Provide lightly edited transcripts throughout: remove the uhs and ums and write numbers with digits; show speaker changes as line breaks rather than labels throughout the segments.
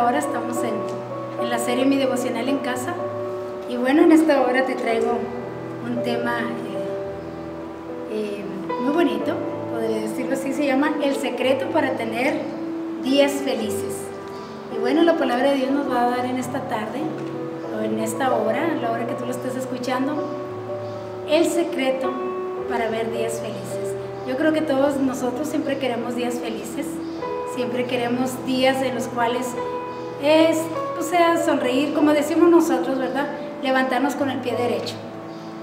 hora estamos en la serie Mi Devocional en Casa. Y bueno, en esta hora te traigo un tema muy bonito, podría decirlo así, se llama El secreto para tener días felices. Y bueno, la palabra de Dios nos va a dar en esta tarde, o en esta hora, a la hora que tú lo estés escuchando, el secreto para ver días felices. Yo creo que todos nosotros siempre queremos días felices, siempre queremos días en los cuales sonreír, como decimos nosotros, ¿verdad? Levantarnos con el pie derecho,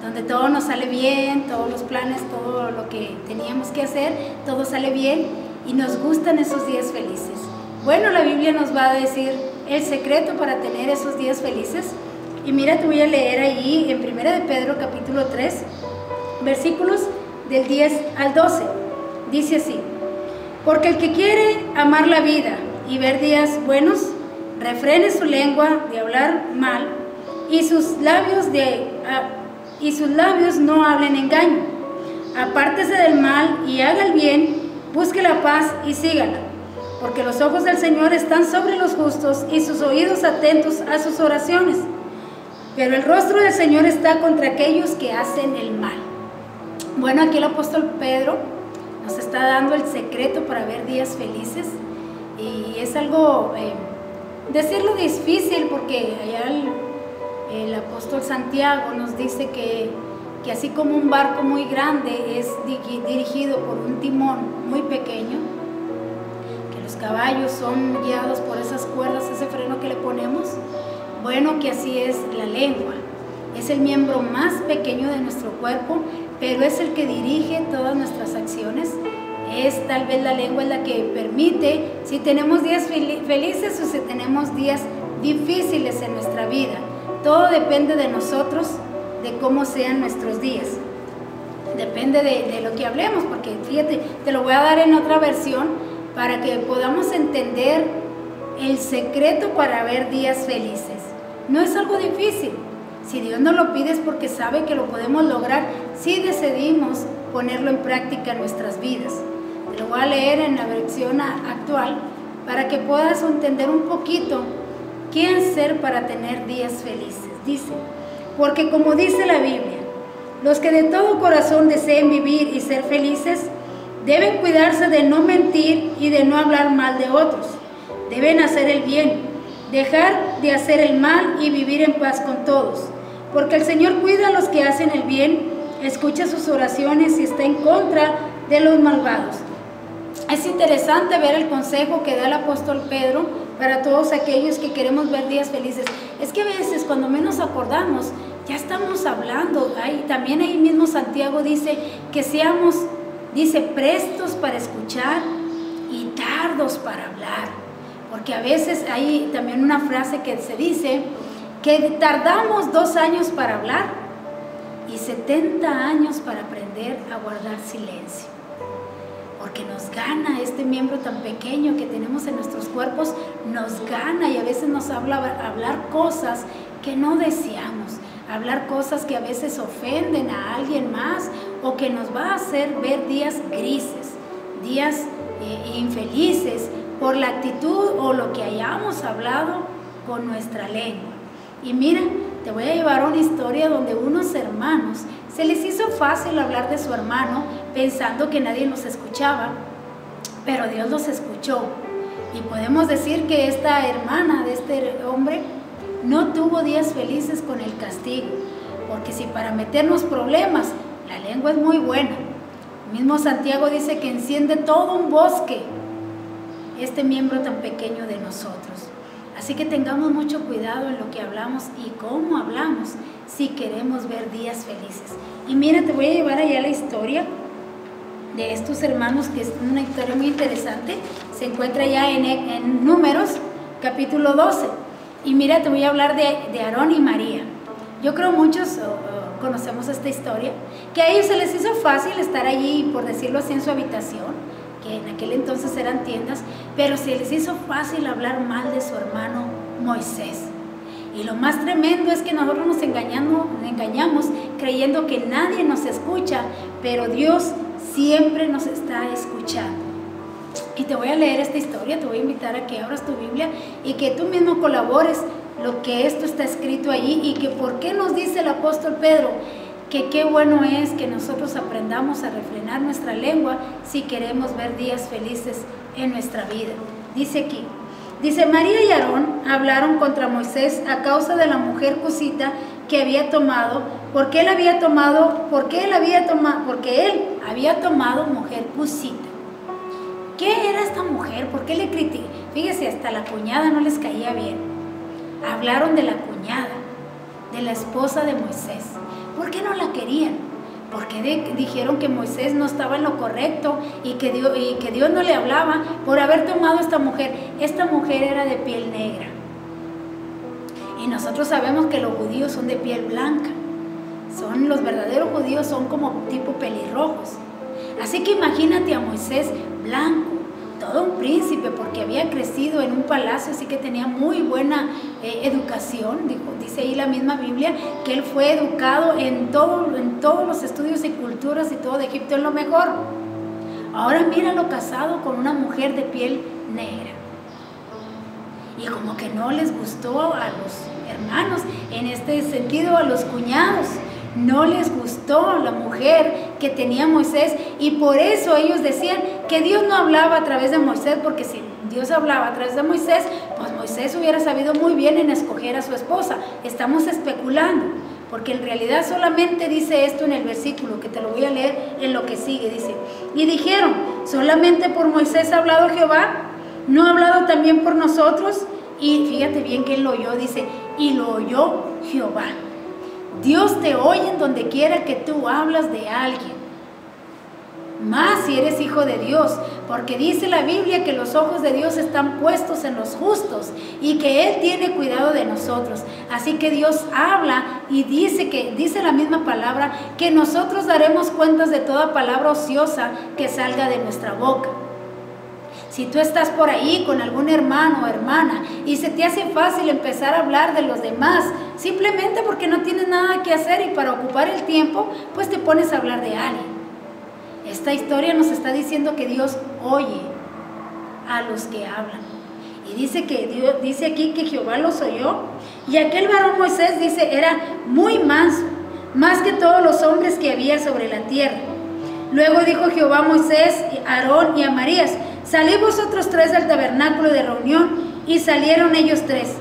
donde todo nos sale bien, todos los planes, todo lo que teníamos que hacer, todo sale bien y nos gustan esos días felices. Bueno, la Biblia nos va a decir el secreto para tener esos días felices. Y mira, te voy a leer allí en 1 de Pedro capítulo 3, versículos del 10 al 12. Dice así: porque el que quiere amar la vida y ver días buenos, refrene su lengua de hablar mal y sus labios no hablen engaño. Apártese del mal y haga el bien, busque la paz y sígala. Porque los ojos del Señor están sobre los justos y sus oídos atentos a sus oraciones. Pero el rostro del Señor está contra aquellos que hacen el mal. Bueno, aquí el apóstol Pedro nos está dando el secreto para ver días felices. Y es algo, decirlo difícil, porque allá el apóstol Santiago nos dice que así como un barco muy grande es dirigido por un timón muy pequeño, que los caballos son guiados por esas cuerdas, ese freno que le ponemos, bueno, que así es la lengua. Es el miembro más pequeño de nuestro cuerpo, pero es el que dirige todas nuestras acciones. Es tal vez la lengua la que permite si tenemos días felices o si tenemos días difíciles en nuestra vida. Todo depende de nosotros, de cómo sean nuestros días. Depende de lo que hablemos, porque fíjate, te lo voy a dar en otra versión para que podamos entender el secreto para ver días felices. No es algo difícil. Si Dios nos lo pide es porque sabe que lo podemos lograr si decidimos ponerlo en práctica en nuestras vidas. Te lo voy a leer en la versión actual para que puedas entender un poquito qué hacer para tener días felices. Dice: porque como dice la Biblia, los que de todo corazón deseen vivir y ser felices deben cuidarse de no mentir y de no hablar mal de otros. Deben hacer el bien, dejar de hacer el mal y vivir en paz con todos. Porque el Señor cuida a los que hacen el bien, escucha sus oraciones y está en contra de los malvados. Es interesante ver el consejo que da el apóstol Pedro para todos aquellos que queremos ver días felices. Es que a veces cuando menos acordamos, ya estamos hablando. También ahí mismo Santiago dice que seamos, prestos para escuchar y tardos para hablar. Porque a veces hay también una frase que se dice que tardamos 2 años para hablar y 70 años para aprender a guardar silencio. Porque nos gana este miembro tan pequeño que tenemos en nuestros cuerpos, nos gana, y a veces nos hablar cosas que no deseamos, hablar cosas que a veces ofenden a alguien más o que nos va a hacer ver días grises, días infelices por la actitud o lo que hayamos hablado con nuestra lengua. Y mira, te voy a llevar a una historia donde unos hermanos se les hizo fácil hablar de su hermano pensando que nadie los escuchaba, pero Dios los escuchó. Y podemos decir que esta hermana de este hombre no tuvo días felices con el castigo, porque si para meternos problemas la lengua es muy buena, mismo Santiago dice que enciende todo un bosque este miembro tan pequeño de nosotros. Así que tengamos mucho cuidado en lo que hablamos y cómo hablamos si queremos ver días felices. Y mira, te voy a llevar allá la historia de estos hermanos, que es una historia muy interesante. Se encuentra ya en Números, capítulo 12. Y mira, te voy a hablar de Aarón y María. Yo creo muchos conocemos esta historia, que a ellos se les hizo fácil estar allí, por decirlo así, en su habitación, que en aquel entonces eran tiendas, pero se les hizo fácil hablar mal de su hermano Moisés. Y lo más tremendo es que nosotros nos engañamos creyendo que nadie nos escucha, pero Dios siempre nos está escuchando. Y te voy a leer esta historia, te voy a invitar a que abras tu Biblia y que tú mismo colabores lo que esto está escrito allí, y que por qué nos dice el apóstol Pedro que qué bueno es que nosotros aprendamos a refrenar nuestra lengua si queremos ver días felices en nuestra vida. Dice aquí, dice: María y Aarón hablaron contra Moisés a causa de la mujer cusita que había tomado, porque él había tomado mujer cusita. ¿Qué era esta mujer? ¿Por qué le critiqué? Fíjese, hasta la cuñada no les caía bien. Hablaron de la cuñada, de la esposa de Moisés. ¿Por qué no la querían? Porque dijeron que Moisés no estaba en lo correcto y que Dios no le hablaba por haber tomado a esta mujer. Esta mujer era de piel negra. Y nosotros sabemos que los judíos son de piel blanca. Los verdaderos judíos son como tipo pelirrojos. Así que imagínate a Moisés blanco, todo un príncipe, porque había crecido en un palacio, así que tenía muy buena educación. Dice ahí la misma Biblia que él fue educado en todos los estudios y culturas y todo de Egipto en lo mejor. Ahora míralo casado con una mujer de piel negra. Y como que no les gustó a los hermanos, en este sentido a los cuñados. No les gustó la mujer que tenía Moisés, y por eso ellos decían que Dios no hablaba a través de Moisés, porque si Dios hablaba a través de Moisés, pues Moisés hubiera sabido muy bien en escoger a su esposa. Estamos especulando, porque en realidad solamente dice esto en el versículo, que te lo voy a leer en lo que sigue. Dice: y dijeron, ¿solamente por Moisés ha hablado Jehová? ¿No ha hablado también por nosotros? Y fíjate bien que él lo oyó, dice, y lo oyó Jehová. Dios te oye en donde quiera que tú hablas de alguien, más si eres hijo de Dios, porque dice la Biblia que los ojos de Dios están puestos en los justos y que Él tiene cuidado de nosotros. Así que Dios habla y dice la misma palabra que nosotros daremos cuentas de toda palabra ociosa que salga de nuestra boca. Si tú estás por ahí con algún hermano o hermana y se te hace fácil empezar a hablar de los demás, simplemente porque no tienes nada que hacer y para ocupar el tiempo, pues te pones a hablar de alguien. Esta historia nos está diciendo que Dios oye a los que hablan. Y dice aquí que Jehová los oyó. Y aquel varón Moisés, dice, era muy manso, más que todos los hombres que había sobre la tierra. Luego dijo Jehová a Moisés, a Aarón y a Marías: salid vosotros tres del tabernáculo de reunión. Y salieron ellos tres.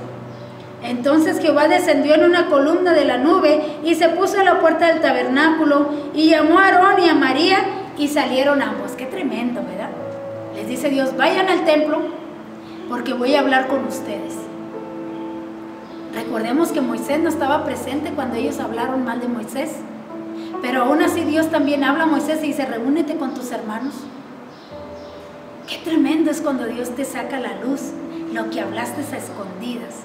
Entonces Jehová descendió en una columna de la nube y se puso a la puerta del tabernáculo y llamó a Aarón y a María, y salieron ambos. Qué tremendo, ¿verdad? Les dice Dios: vayan al templo porque voy a hablar con ustedes. Recordemos que Moisés no estaba presente cuando ellos hablaron mal de Moisés, pero aún así Dios también habla a Moisés y dice: reúnete con tus hermanos. Qué tremendo es cuando Dios te saca a la luz lo que hablaste a escondidas.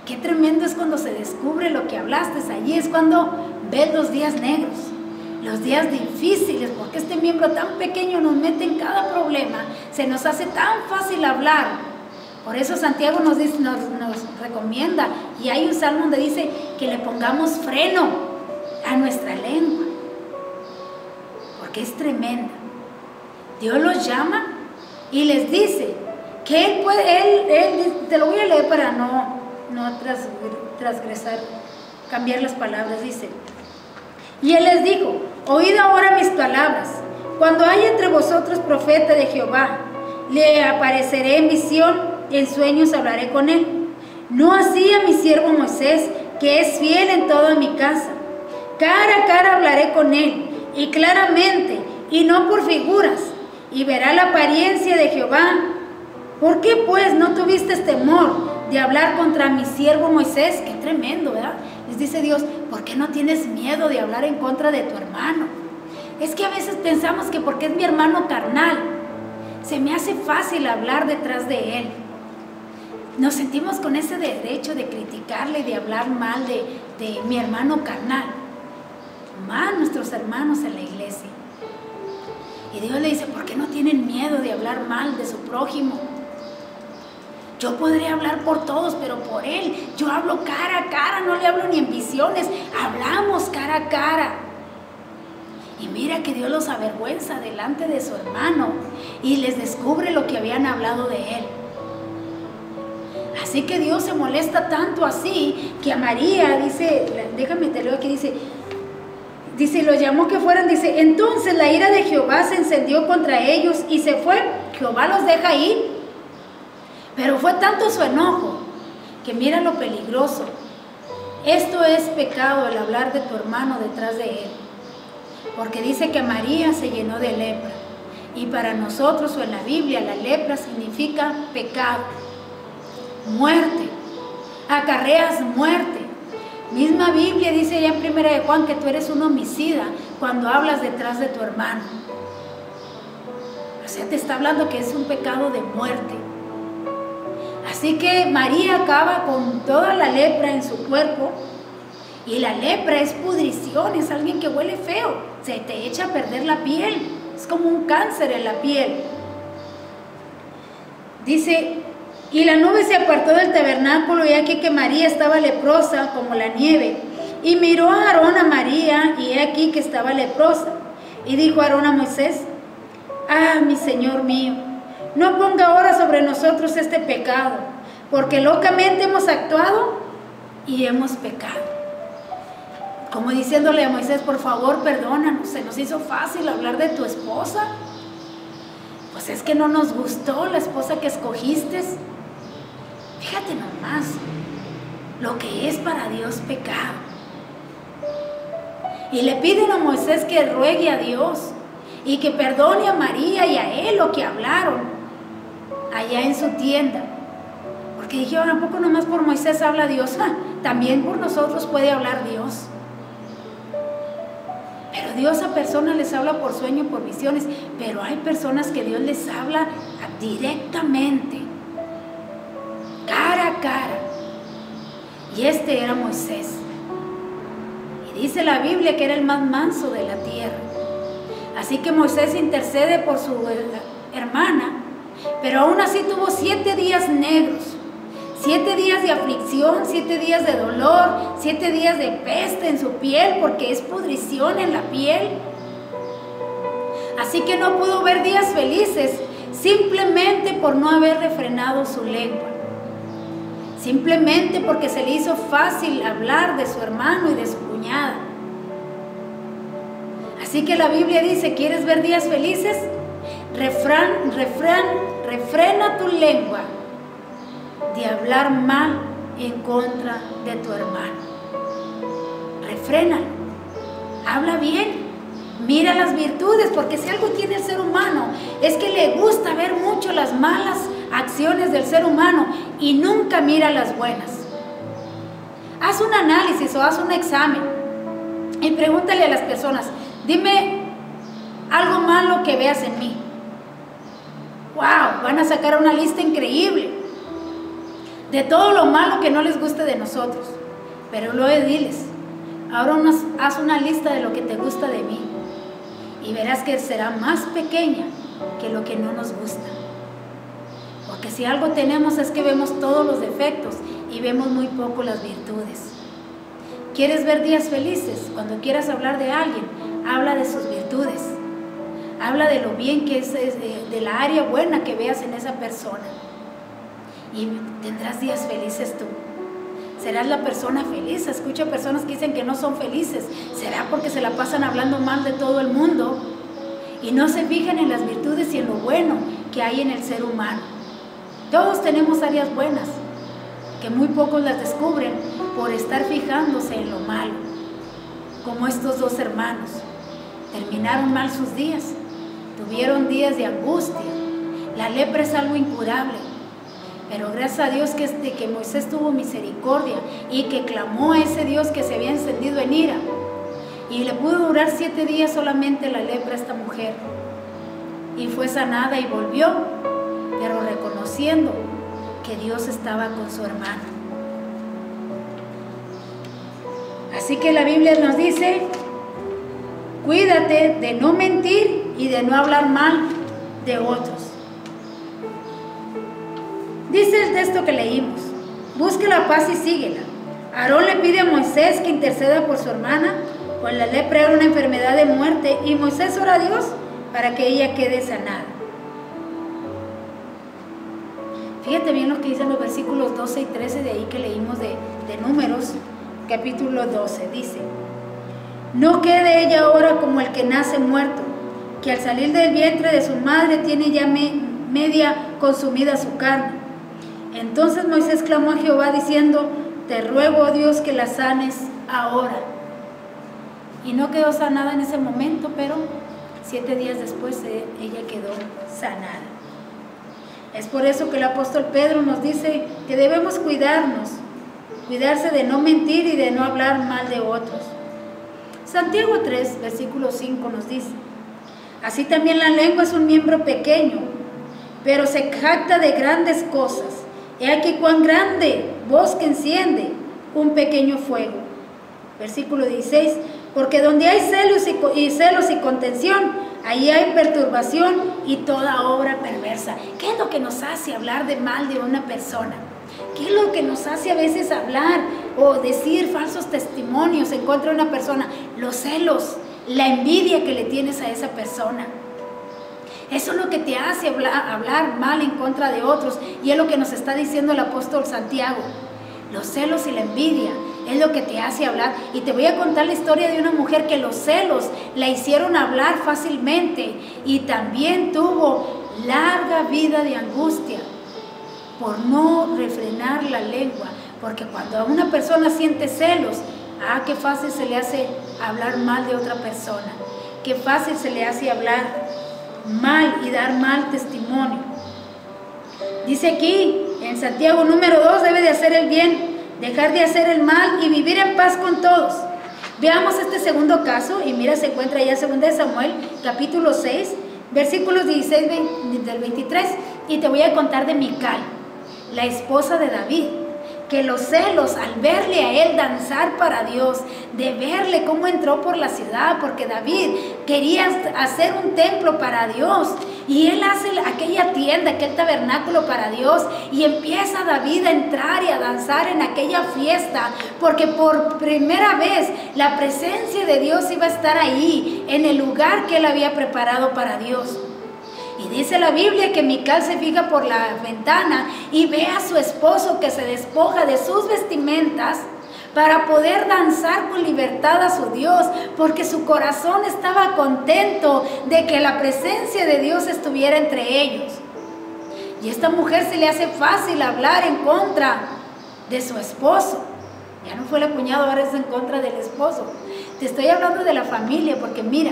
Qué tremendo es cuando se descubre lo que hablaste. Allí es cuando ves los días negros, los días difíciles, porque este miembro tan pequeño nos mete en cada problema. Se nos hace tan fácil hablar. Por eso Santiago nos recomienda, y hay un salmo donde dice que le pongamos freno a nuestra lengua, porque es tremenda. Dios los llama y les dice que Él te lo voy a leer para no transgresar, cambiar las palabras. Dice: y Él les dijo: oíd ahora mis palabras. Cuando haya entre vosotros profeta de Jehová, le apareceré en visión, en sueños hablaré con él. No así a mi siervo Moisés, que es fiel en toda mi casa. Cara a cara hablaré con él, y claramente, y no por figuras, y verá la apariencia de Jehová. ¿Por qué pues no tuviste temor de hablar contra mi siervo Moisés? Qué tremendo, ¿verdad? Les dice Dios: ¿por qué no tienes miedo de hablar en contra de tu hermano? Es que a veces pensamos que porque es mi hermano carnal, se me hace fácil hablar detrás de él. Nos sentimos con ese derecho de criticarle y de hablar mal de mi hermano carnal, más nuestros hermanos en la iglesia. Y Dios le dice: ¿por qué no tienen miedo de hablar mal de su prójimo? Yo podré hablar por todos, pero por él yo hablo cara a cara, no le hablo ni en visiones, hablamos cara a cara. Y mira que Dios los avergüenza delante de su hermano y les descubre lo que habían hablado de él. Así que Dios se molesta tanto así que a María, dice, déjame te leo aquí, dice, los llamó que fueran, dice, entonces la ira de Jehová se encendió contra ellos y se fue. Jehová los deja ir. Pero fue tanto su enojo que mira lo peligroso. Esto es pecado, el hablar de tu hermano detrás de él. Porque dice que María se llenó de lepra. Y para nosotros o en la Biblia la lepra significa pecado, muerte, acarreas muerte. Misma Biblia dice ya en 1 de Juan que tú eres un homicida cuando hablas detrás de tu hermano. O sea, te está hablando que es un pecado de muerte. Así que María acaba con toda la lepra en su cuerpo. Y la lepra es pudrición, es alguien que huele feo, se te echa a perder la piel, es como un cáncer en la piel. Dice, y la nube se apartó del tabernáculo y aquí que María estaba leprosa como la nieve. Y miró a Aarón a María y he aquí que estaba leprosa. Y dijo Aarón a Moisés, ah, mi Señor mío, no ponga ahora sobre nosotros este pecado, porque locamente hemos actuado y hemos pecado. Como diciéndole a Moisés, por favor, perdónanos, se nos hizo fácil hablar de tu esposa. Pues es que no nos gustó la esposa que escogiste. Fíjate nomás lo que es para Dios pecado. Y le piden a Moisés que ruegue a Dios y que perdone a María y a él lo que hablaron allá en su tienda. Porque dijeron, ¿a poco nomás por Moisés habla Dios? También por nosotros puede hablar Dios. Pero Dios a personas les habla por sueño, por visiones, pero hay personas que Dios les habla directamente, cara a cara. Y este era Moisés. Y dice la Biblia que era el más manso de la tierra. Así que Moisés intercede por su hermana, pero aún así tuvo 7 días negros. 7 días de aflicción, 7 días de dolor, 7 días de peste en su piel, porque es pudrición en la piel. Así que no pudo ver días felices, simplemente por no haber refrenado su lengua. Simplemente porque se le hizo fácil hablar de su hermano y de su cuñada. Así que la Biblia dice, ¿quieres ver días felices? Refrena tu lengua de hablar mal en contra de tu hermano. Refrénalo, habla bien, mira las virtudes, porque si algo tiene el ser humano es que le gusta ver mucho las malas acciones del ser humano y nunca mira las buenas. Haz un análisis o haz un examen y pregúntale a las personas, dime algo malo que veas en mí. Wow, van a sacar una lista increíble de todo lo malo que no les guste de nosotros. Pero luego diles, ahora haz una lista de lo que te gusta de mí y verás que será más pequeña que lo que no nos gusta. Porque si algo tenemos es que vemos todos los defectos y vemos muy poco las virtudes. ¿Quieres ver días felices? Cuando quieras hablar de alguien, habla de sus virtudes. Habla de lo bien que es, de la área buena que veas en esa persona. Y tendrás días felices tú. Serás la persona feliz. Escucho personas que dicen que no son felices. ¿Será porque se la pasan hablando mal de todo el mundo? Y no se fijan en las virtudes y en lo bueno que hay en el ser humano. Todos tenemos áreas buenas, que muy pocos las descubren por estar fijándose en lo malo. Como estos 2 hermanos. Terminaron mal sus días. Tuvieron días de angustia. La lepra es algo incurable. Pero gracias a Dios que Moisés tuvo misericordia y que clamó a ese Dios que se había encendido en ira. Y le pudo durar 7 días solamente la lepra a esta mujer. Y fue sanada y volvió, pero reconociendo que Dios estaba con su hermano. Así que la Biblia nos dice, cuídate de no mentir y de no hablar mal de otros. Dice el texto que leímos, busque la paz y síguela. Aarón le pide a Moisés que interceda por su hermana, Pues la lepra era una enfermedad de muerte y Moisés ora a Dios para que ella quede sanada. Fíjate bien lo que dicen los versículos 12 y 13 de ahí que leímos de Números, capítulo 12. Dice: no quede ella ahora como el que nace muerto, que al salir del vientre de su madre tiene ya media consumida su carne. Entonces Moisés clamó a Jehová diciendo: te ruego, oh Dios, que la sanes ahora. Y no quedó sanada en ese momento, pero 7 días después ella quedó sanada. Es por eso que el apóstol Pedro nos dice que debemos cuidarse de no mentir y de no hablar mal de otros. Santiago 3, versículo 5 nos dice: así también la lengua es un miembro pequeño, pero se jacta de grandes cosas. He aquí cuán grande bosque enciende un pequeño fuego. Versículo 16: porque donde hay celos y contención, ahí hay perturbación y toda obra perversa. ¿Qué es lo que nos hace hablar de mal de una persona? ¿Qué es lo que nos hace a veces hablar o decir falsos testimonios en contra de una persona? Los celos, la envidia que le tienes a esa persona. Eso es lo que te hace hablar mal en contra de otros, y es lo que nos está diciendo el apóstol Santiago. Los celos y la envidia es lo que te hace hablar. Y te voy a contar la historia de una mujer que los celos la hicieron hablar fácilmente y también tuvo larga vida de angustia por no refrenar la lengua. Porque cuando una persona siente celos, qué fácil se le hace hablar mal de otra persona, qué fácil se le hace hablar mal y dar mal testimonio. Dice aquí en Santiago número 2, debe de hacer el bien, dejar de hacer el mal y vivir en paz con todos. Veamos este segundo caso, y mira, se encuentra ya en 2 Samuel, capítulo 6, versículos 16 del 23, y te voy a contar de Mical, la esposa de David, que los celos al verle a él danzar para Dios, de verle cómo entró por la ciudad, porque David quería hacer un templo para Dios, y él hace aquella tienda, aquel tabernáculo para Dios, y empieza David a entrar y a danzar en aquella fiesta, porque por primera vez la presencia de Dios iba a estar ahí, en el lugar que él había preparado para Dios. Y dice la Biblia que Mical se fija por la ventana y ve a su esposo que se despoja de sus vestimentas para poder danzar con libertad a su Dios, porque su corazón estaba contento de que la presencia de Dios estuviera entre ellos. Y a esta mujer se le hace fácil hablar en contra de su esposo. Ya no fue el cuñado, ahora es en contra del esposo. Te estoy hablando de la familia, porque mira,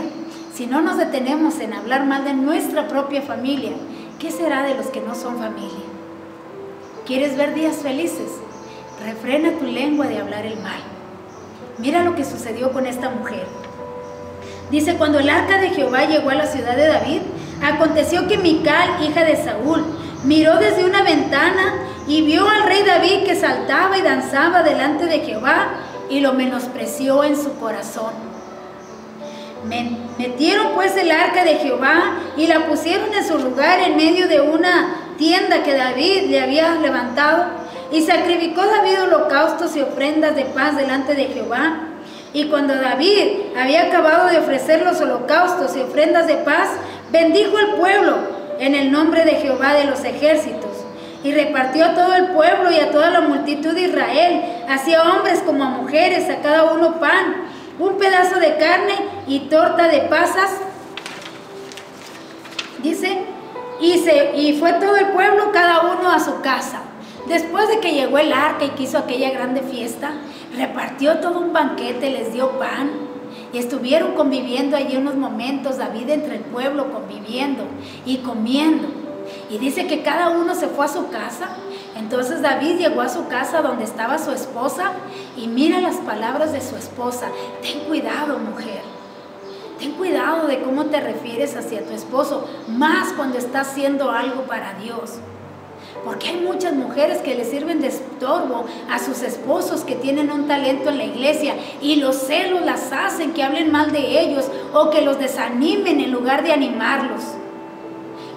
si no nos detenemos en hablar mal de nuestra propia familia, ¿qué será de los que no son familia? ¿Quieres ver días felices? Refrena tu lengua de hablar el mal. Mira lo que sucedió con esta mujer. Dice: cuando el arca de Jehová llegó a la ciudad de David, aconteció que Mical, hija de Saúl, miró desde una ventana y vio al rey David que saltaba y danzaba delante de Jehová, y lo menospreció en su corazón. Metieron pues el arca de Jehová y la pusieron en su lugar en medio de una tienda que David le había levantado, y sacrificó David holocaustos y ofrendas de paz delante de Jehová. Y cuando David había acabado de ofrecer los holocaustos y ofrendas de paz, bendijo el pueblo en el nombre de Jehová de los ejércitos, y repartió a todo el pueblo y a toda la multitud de Israel, así a hombres como a mujeres, a cada uno pan, un pedazo de carne y torta de pasas. Dice: y fue todo el pueblo, cada uno a su casa. Después de que llegó el arca y que hizo aquella grande fiesta, repartió todo un banquete, les dio pan, y estuvieron conviviendo allí unos momentos, David entre el pueblo, conviviendo y comiendo. Y dice que cada uno se fue a su casa. Entonces David llegó a su casa donde estaba su esposa, y mira las palabras de su esposa: ten cuidado, mujer, ten cuidado de cómo te refieres hacia tu esposo, más cuando estás haciendo algo para Dios. Porque hay muchas mujeres que le sirven de estorbo a sus esposos que tienen un talento en la iglesia, y los celos las hacen que hablen mal de ellos o que los desanimen en lugar de animarlos.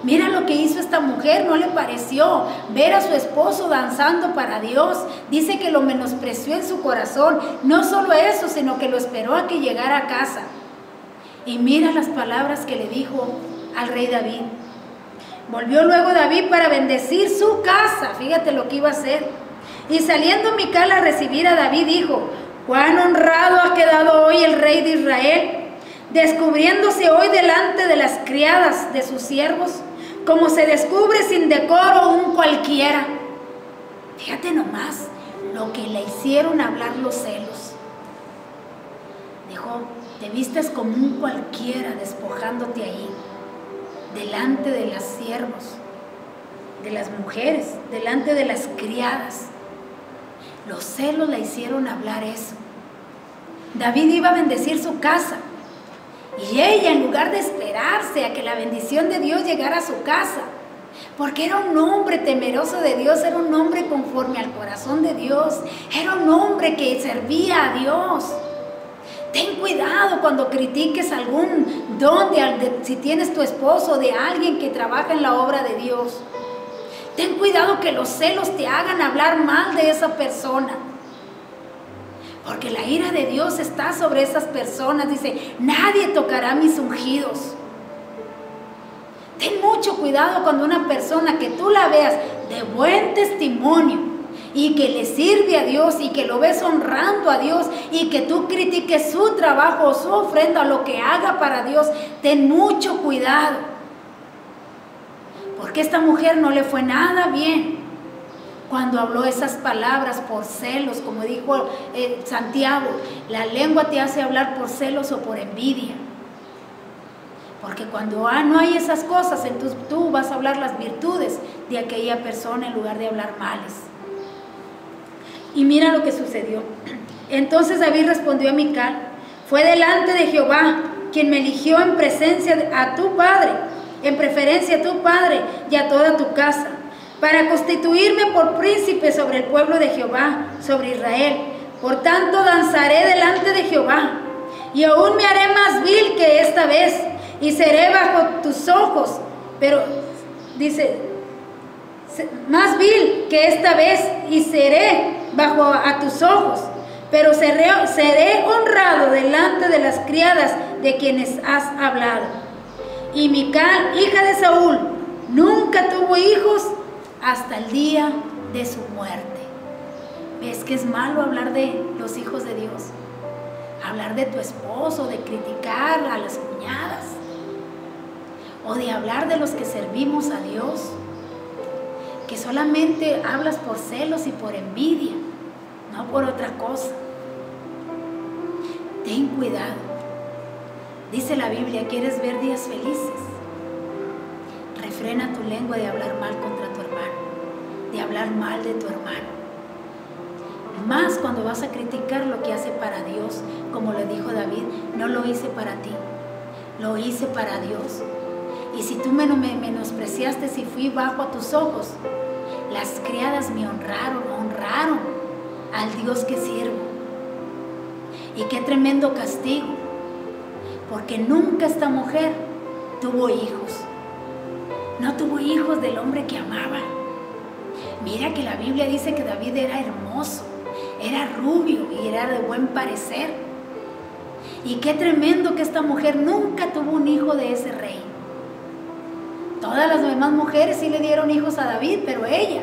Mira lo que hizo esta mujer, no le pareció ver a su esposo danzando para Dios. Dice que lo menospreció en su corazón. No solo eso, sino que lo esperó a que llegara a casa. Y mira las palabras que le dijo al rey David. Volvió luego David para bendecir su casa. Fíjate lo que iba a hacer. Y saliendo Mical a recibir a David, dijo: cuán honrado ha quedado hoy el rey de Israel, descubriéndose hoy delante de las criadas de sus siervos, como se descubre sin decoro un cualquiera. Fíjate nomás lo que le hicieron hablar los celos. Dijo: te vistes como un cualquiera despojándote ahí, delante de las siervos, de las mujeres, delante de las criadas. Los celos le hicieron hablar eso. David iba a bendecir su casa. Y ella, en lugar de esperarse a que la bendición de Dios llegara a su casa, porque era un hombre temeroso de Dios, era un hombre conforme al corazón de Dios, era un hombre que servía a Dios. Ten cuidado cuando critiques algún don, si tienes tu esposo, de alguien que trabaja en la obra de Dios. Ten cuidado que los celos te hagan hablar mal de esa persona. Porque la ira de Dios está sobre esas personas. Dice: nadie tocará mis ungidos. Ten mucho cuidado cuando una persona que tú la veas de buen testimonio y que le sirve a Dios y que lo ves honrando a Dios y que tú critiques su trabajo o su ofrenda o lo que haga para Dios. Ten mucho cuidado. Porque a esta mujer no le fue nada bien cuando habló esas palabras por celos, como dijo Santiago. La lengua te hace hablar por celos o por envidia. Porque cuando no hay esas cosas, entonces tú vas a hablar las virtudes de aquella persona en lugar de hablar males. Y mira lo que sucedió. Entonces David respondió a Mical: fue delante de Jehová quien me eligió en presencia a tu padre, en preferencia a tu padre y a toda tu casa, para constituirme por príncipe sobre el pueblo de Jehová, sobre Israel. Por tanto danzaré delante de Jehová, y aún me haré más vil que esta vez, y seré bajo tus ojos. Pero dice: más vil que esta vez, y seré bajo a tus ojos, pero seré honrado delante de las criadas de quienes has hablado. Y Mical, hija de Saúl, nunca tuvo hijos hasta el día de su muerte. ¿Ves que es malo hablar de los hijos de Dios? Hablar de tu esposo, de criticar a las cuñadas, o de hablar de los que servimos a Dios, que solamente hablas por celos y por envidia, no por otra cosa. Ten cuidado. Dice la Biblia: ¿quieres ver días felices? Refrena tu lengua de hablar mal contra tu hermano, de hablar mal de tu hermano. Más cuando vas a criticar lo que hace para Dios, como le dijo David: no lo hice para ti, lo hice para Dios. Y si tú me menospreciaste, si fui bajo a tus ojos, las criadas me honraron al Dios que sirvo. Y qué tremendo castigo, porque nunca esta mujer tuvo hijos. No tuvo hijos del hombre que amaba. Mira que la Biblia dice que David era hermoso, era rubio y era de buen parecer. Y qué tremendo que esta mujer nunca tuvo un hijo de ese rey. Todas las demás mujeres sí le dieron hijos a David, pero ella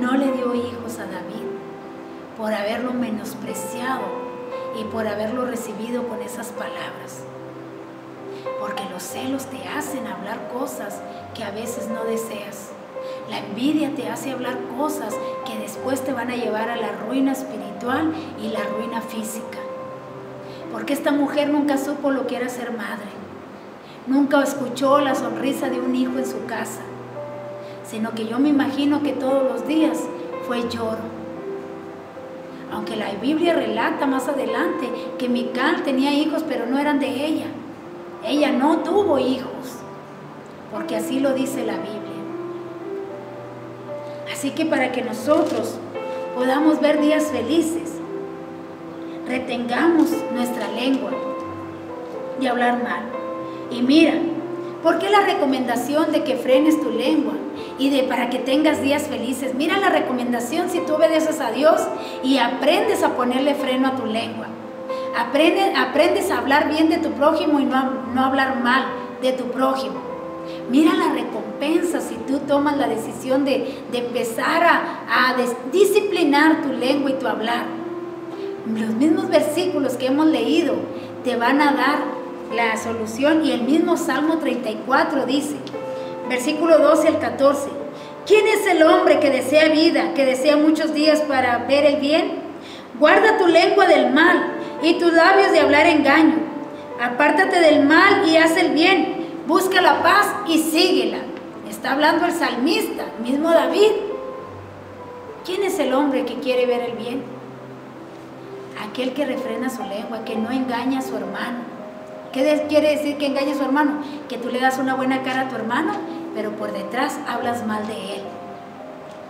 no le dio hijos a David por haberlo menospreciado y por haberlo recibido con esas palabras. Porque los celos te hacen hablar cosas que a veces no deseas. La envidia te hace hablar cosas que después te van a llevar a la ruina espiritual y la ruina física. Porque esta mujer nunca supo lo que era ser madre. Nunca escuchó la sonrisa de un hijo en su casa, sino que yo me imagino que todos los días fue lloro. Aunque la Biblia relata más adelante que Mical tenía hijos, pero no eran de ella. Ella no tuvo hijos, porque así lo dice la Biblia. Así que para que nosotros podamos ver días felices, retengamos nuestra lengua de hablar mal. Y mira, ¿Por qué la recomendación de que frenes tu lengua y para que tengas días felices? Mira la recomendación si tú obedeces a Dios y aprendes a ponerle freno a tu lengua. Aprendes a hablar bien de tu prójimo y no hablar mal de tu prójimo. Mira la recompensa si tú tomas la decisión de empezar a disciplinar tu lengua y tu hablar. Los mismos versículos que hemos leído te van a dar la solución, y el mismo Salmo 34 dice, versículo 12 al 14, ¿quién es el hombre que desea vida, que desea muchos días para ver el bien? Guarda tu lengua del mal y tus labios de hablar engaño. Apártate del mal y haz el bien. Busca la paz y síguela. Está hablando el salmista, mismo David. ¿Quién es el hombre que quiere ver el bien? Aquel que refrena su lengua, que no engaña a su hermano. ¿Qué quiere decir que engaña a su hermano? Que tú le das una buena cara a tu hermano, pero por detrás hablas mal de él.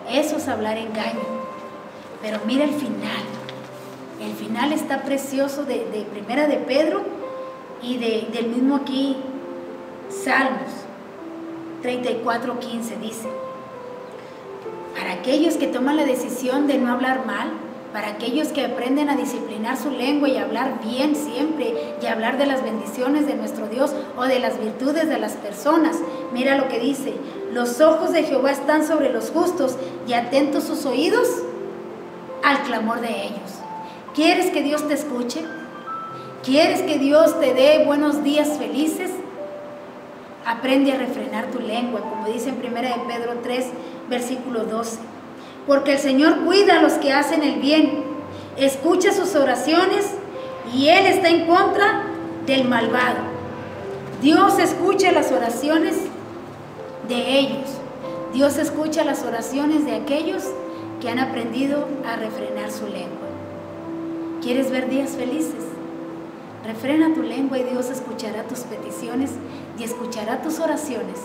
Eso es hablar engaño. Pero mira el final. El final está precioso de Primera de Pedro y del mismo aquí Salmos 34:15 dice, para aquellos que toman la decisión de no hablar mal, para aquellos que aprenden a disciplinar su lengua y hablar bien siempre y hablar de las bendiciones de nuestro Dios o de las virtudes de las personas, mira lo que dice, los ojos de Jehová están sobre los justos y atentos sus oídos al clamor de ellos. ¿Quieres que Dios te escuche? ¿Quieres que Dios te dé buenos días felices? Aprende a refrenar tu lengua, como dice en 1 de Pedro 3, versículo 12. Porque el Señor cuida a los que hacen el bien, escucha sus oraciones y Él está en contra del malvado. Dios escucha las oraciones de ellos. Dios escucha las oraciones de aquellos que han aprendido a refrenar su lengua. ¿Quieres ver días felices? Refrena tu lengua y Dios escuchará tus peticiones y escuchará tus oraciones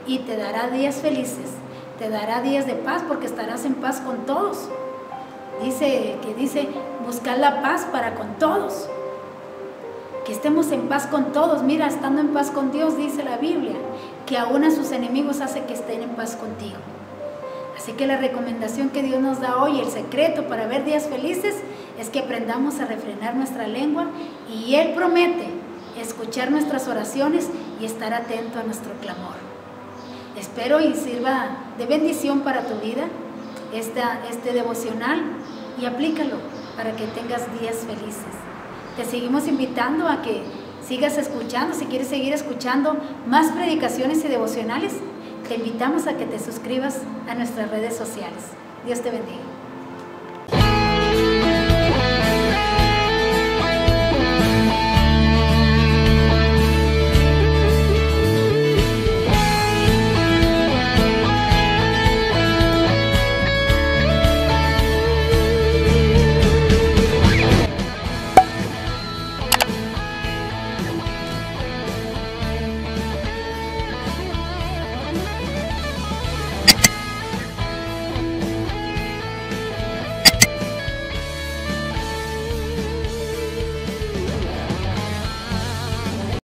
y te dará días felices, te dará días de paz porque estarás en paz con todos. Dice, buscar la paz para con todos. Que estemos en paz con todos. Mira, estando en paz con Dios, dice la Biblia, que aún a sus enemigos hace que estén en paz contigo. Así que la recomendación que Dios nos da hoy, el secreto para ver días felices, es que aprendamos a refrenar nuestra lengua y Él promete escuchar nuestras oraciones y estar atento a nuestro clamor. Espero y sirva de bendición para tu vida este devocional y aplícalo para que tengas días felices. Te seguimos invitando a que sigas escuchando. Si quieres seguir escuchando más predicaciones y devocionales, te invitamos a que te suscribas a nuestras redes sociales. Dios te bendiga.